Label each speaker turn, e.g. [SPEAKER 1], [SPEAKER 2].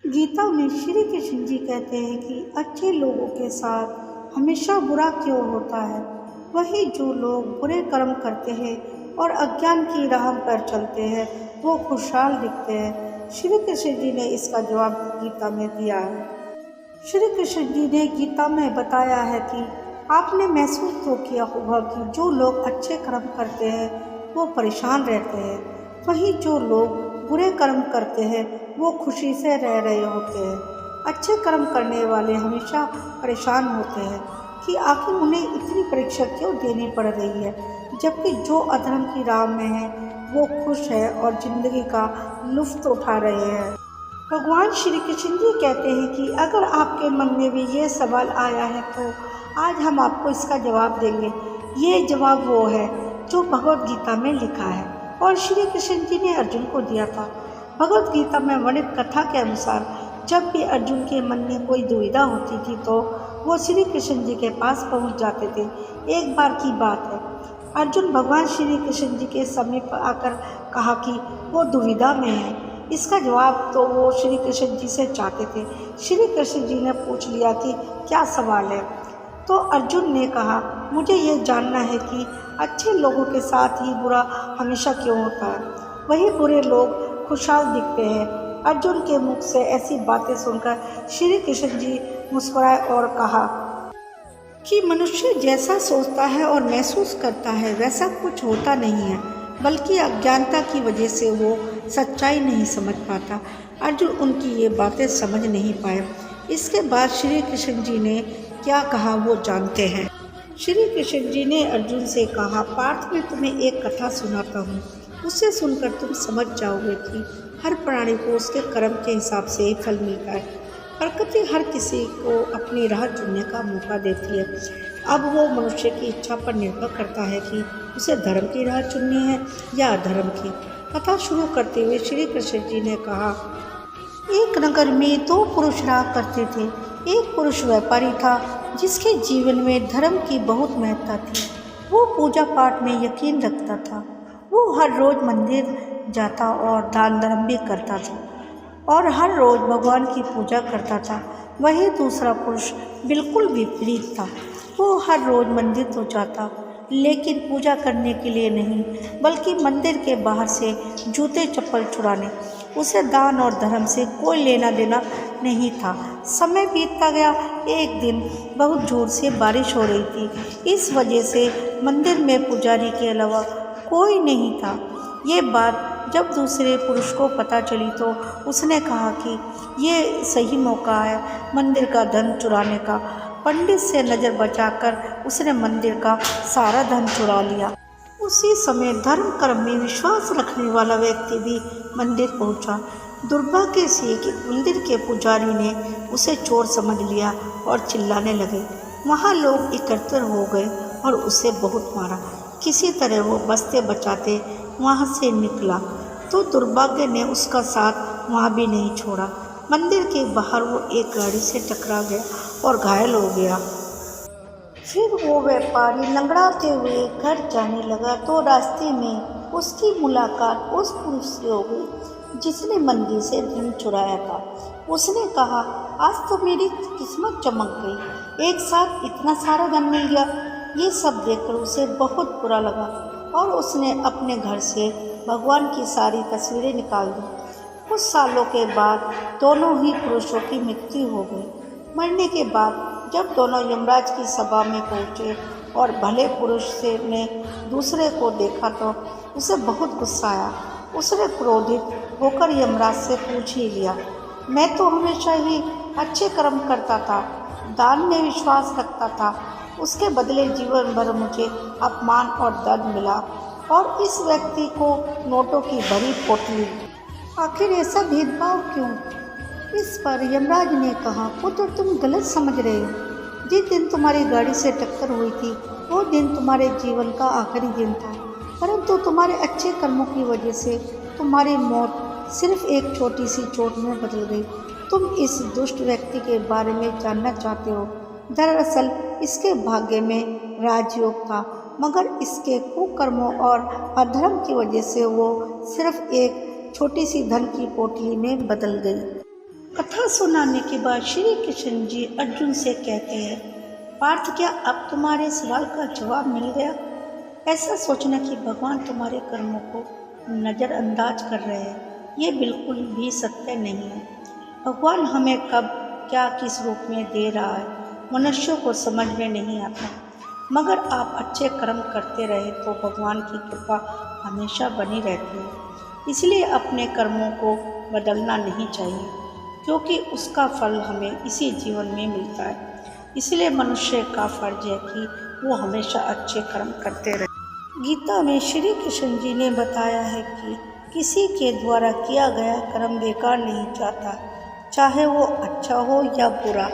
[SPEAKER 1] गीता में श्री कृष्ण जी कहते हैं कि अच्छे लोगों के साथ हमेशा बुरा क्यों होता है। वही जो लोग बुरे कर्म करते हैं और अज्ञान की राह पर चलते हैं वो खुशहाल दिखते हैं। श्री कृष्ण जी ने इसका जवाब गीता में दिया है। श्री कृष्ण जी ने गीता में बताया है कि आपने महसूस तो किया होगा कि जो लोग अच्छे कर्म करते हैं वो परेशान रहते हैं, वहीं जो लोग बुरे कर्म करते हैं वो खुशी से रह रहे होते हैं। अच्छे कर्म करने वाले हमेशा परेशान होते हैं कि आखिर उन्हें इतनी परीक्षा क्यों देनी पड़ रही है, जबकि जो अधर्म की राह में है वो खुश है और जिंदगी का लुत्फ उठा रहे हैं। भगवान श्री कृष्ण जी कहते हैं कि अगर आपके मन में भी ये सवाल आया है तो आज हम आपको इसका जवाब देंगे। ये जवाब वो है जो भगवत गीता में लिखा है और श्री कृष्ण जी ने अर्जुन को दिया था। भगवत गीता में वर्णित कथा के अनुसार जब भी अर्जुन के मन में कोई दुविधा होती थी तो वो श्री कृष्ण जी के पास पहुंच जाते थे। एक बार की बात है, अर्जुन भगवान श्री कृष्ण जी के समीप आकर कहा कि वो दुविधा में है। इसका जवाब तो वो श्री कृष्ण जी से चाहते थे। श्री कृष्ण जी ने पूछ लिया कि क्या सवाल है, तो अर्जुन ने कहा मुझे ये जानना है कि अच्छे लोगों के साथ ही बुरा हमेशा क्यों होता है, वही बुरे लोग खुशहाल दिखते हैं। अर्जुन के मुख से ऐसी बातें सुनकर श्री कृष्ण जी मुस्कुराए और कहा कि मनुष्य जैसा सोचता है और महसूस करता है वैसा कुछ होता नहीं है, बल्कि अज्ञानता की वजह से वो सच्चाई नहीं समझ पाता। अर्जुन उनकी ये बातें समझ नहीं पाए। इसके बाद श्री कृष्ण जी ने क्या कहा वो जानते हैं। श्री कृष्ण जी ने अर्जुन से कहा, पार्थ मैं तुम्हें एक कथा सुनाता हूँ, उसे सुनकर तुम समझ जाओगे कि हर प्राणी को उसके कर्म के हिसाब से ही फल मिलता है। प्रकृति हर किसी को अपनी राह चुनने का मौका देती है। अब वो मनुष्य की इच्छा पर निर्भर करता है कि उसे धर्म की राह चुननी है या अधर्म की। कथा शुरू करते हुए श्री कृष्ण जी ने कहा, एक नगर में दो पुरुष रहा करते थे। एक पुरुष व्यापारी था जिसके जीवन में धर्म की बहुत महत्ता थी। वो पूजा पाठ में यकीन रखता था। वो हर रोज मंदिर जाता और दान धर्म भी करता था और हर रोज भगवान की पूजा करता था। वही दूसरा पुरुष बिल्कुल विपरीत था। वो हर रोज मंदिर तो जाता, लेकिन पूजा करने के लिए नहीं, बल्कि मंदिर के बाहर से जूते चप्पल चुराने। उसे दान और धर्म से कोई लेना देना नहीं था। समय बीतता गया। एक दिन बहुत जोर से बारिश हो रही थी। इस वजह से मंदिर में पुजारी के अलावा कोई नहीं था। ये बात जब दूसरे पुरुष को पता चली तो उसने कहा कि ये सही मौका है मंदिर का धन चुराने का। पंडित से नज़र बचाकर उसने मंदिर का सारा धन चुरा लिया। उसी समय धर्म कर्म में विश्वास रखने वाला व्यक्ति भी मंदिर पहुंचा। दुर्भाग्य से कि मंदिर के पुजारी ने उसे चोर समझ लिया और चिल्लाने लगे। वहाँ लोग एकत्र हो गए और उसे बहुत मारा। किसी तरह वो बचते बचाते वहाँ से निकला तो दुर्भाग्य ने उसका साथ वहाँ भी नहीं छोड़ा। मंदिर के बाहर वो एक गाड़ी से टकरा गया और घायल हो गया। फिर वो व्यापारी लंगड़ाते हुए घर जाने लगा तो रास्ते में उसकी मुलाकात उस पुरुष से हो गई जिसने मंदिर से धन चुराया था। उसने कहा, आज तो मेरी किस्मत चमक गई, एक साथ इतना सारा धन मिल गया। ये सब देखकर उसे बहुत बुरा लगा और उसने अपने घर से भगवान की सारी तस्वीरें निकाल दी। कुछ सालों के बाद दोनों ही पुरुषों की मृत्यु हो गई। मरने के बाद जब दोनों यमराज की सभा में पहुँचे और भले पुरुष से ने दूसरे को देखा तो उसे बहुत गुस्सा आया। उसने क्रोधित होकर यमराज से पूछ ही लिया, मैं तो हमेशा ही अच्छे कर्म करता था, दान में विश्वास रखता था, उसके बदले जीवन भर मुझे अपमान और दर्द मिला और इस व्यक्ति को नोटों की भरी पोटली। आखिर ऐसा भेदभाव क्यों? इस पर यमराज ने कहा, पुत्र तुम गलत समझ रहे हो। जिस दिन तुम्हारी गाड़ी से टक्कर हुई थी वो दिन तुम्हारे जीवन का आखिरी दिन था, परंतु तुम्हारे अच्छे कर्मों की वजह से तुम्हारी मौत सिर्फ एक छोटी सी चोट में बदल गई। तुम इस दुष्ट व्यक्ति के बारे में जानना चाहते हो। दरअसल इसके भाग्य में राजयोग था, मगर इसके कुकर्मों और अधर्म की वजह से वो सिर्फ एक छोटी सी धन की पोटली में बदल गई। कथा सुनाने के बाद श्री कृष्ण जी अर्जुन से कहते हैं, पार्थ क्या अब तुम्हारे सवाल का जवाब मिल गया? ऐसा सोचना कि भगवान तुम्हारे कर्मों को नज़रअंदाज कर रहे हैं, ये बिल्कुल भी सत्य नहीं है। भगवान हमें कब क्या किस रूप में दे रहा है मनुष्यों को समझ में नहीं आता, मगर आप अच्छे कर्म करते रहे तो भगवान की कृपा हमेशा बनी रहती है। इसलिए अपने कर्मों को बदलना नहीं चाहिए, क्योंकि उसका फल हमें इसी जीवन में मिलता है। इसलिए मनुष्य का फर्ज है कि वो हमेशा अच्छे कर्म करते रहे। गीता में श्री कृष्ण जी ने बताया है कि किसी के द्वारा किया गया कर्म बेकार नहीं जाता, चाहे वो अच्छा हो या बुरा।